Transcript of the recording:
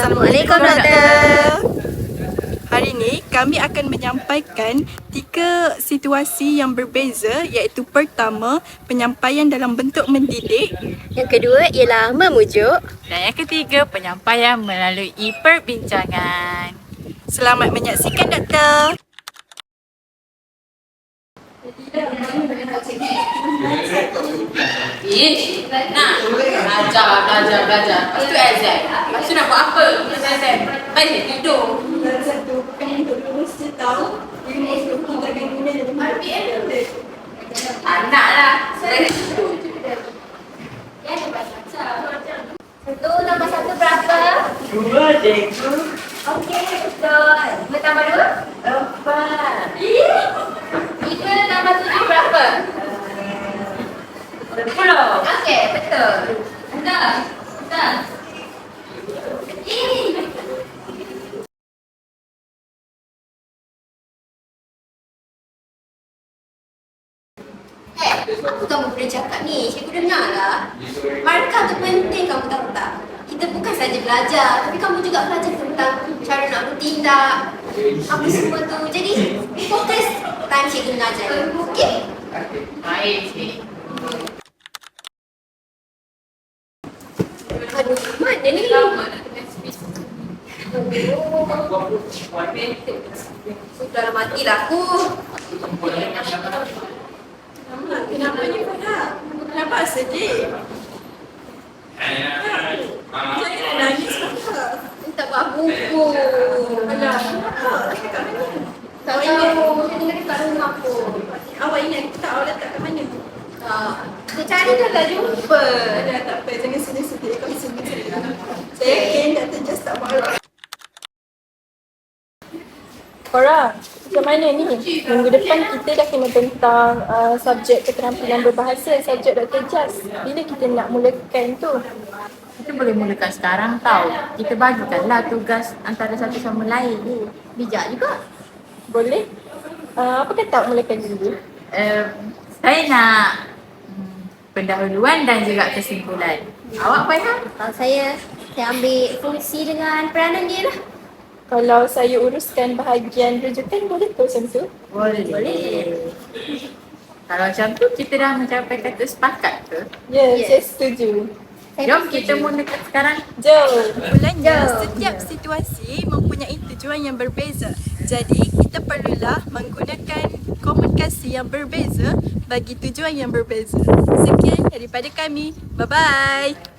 Assalamualaikum doktor. Hari ini kami akan menyampaikan 3 situasi yang berbeza, iaitu pertama, penyampaian dalam bentuk mendidik. Yang kedua ialah memujuk. Dan yang ketiga, penyampaian melalui perbincangan. Selamat menyaksikan doktor. Belajar. Lepas tu exam. Lepas tu nak buat apa? Exam. Baik, tidur. Satu, kan untuk lulus setahun, guna kita akan guna dalam RPM. Anak lah. Saya tidur je. Satu tambah satu berapa? 2, cikgu. Okey betul. 2 tambah 2? 4. 3 tambah 7 berapa? 10. Okey betul. Betul. Betul. Apa kamu boleh cakap ni? Cikgu dengar lah. Markah tu penting, kamu tahu tak? Kita bukan saja belajar, tapi kamu juga belajar tentang cara nak bertindak, apa semua tu. Jadi fokus time cikgu mengajar. Okey? Baik, cik. Aduh, mana ni? Sudahlah, matilah aku. Kenapa ni Farah? Kenapa sedih? Jangan nak nangis Farah. Minta buat buku. Alah, kenapa? Kat mana? Tak tahu, dia tinggal dekat rumah pun. Awak ingat tak awak letak kat mana? Kita cari dah tak jumpa. Dah tak apa, jangan sedih-sedih. Kau sedih. Saya yakin Dr. Just tak marah. Farah, macam mana ni? Minggu depan kita dah kena tentang subjek keterampilan berbahasa, subjek Dr. Jas. Bila kita nak mulakan tu? Kita boleh mulakan sekarang tau. Kita bagikanlah tugas antara satu sama lain. Bijak juga. Boleh? Apa kata mulakan dulu? Saya nak pendahuluan dan juga kesimpulan. Awak Faihan? Kalau saya ambil fungsi dengan peranan dia lah. Kalau saya uruskan bahagian rujukan, boleh ke macam tu? Boleh. Kalau macam tu, kita dah mencapai kata sepakat ke? Ya, Yes. saya setuju. Jom kita mulakan sekarang. Jom. Mulanya, setiap situasi mempunyai tujuan yang berbeza. Jadi, kita perlulah menggunakan komunikasi yang berbeza bagi tujuan yang berbeza. Sekian daripada kami. Bye-bye.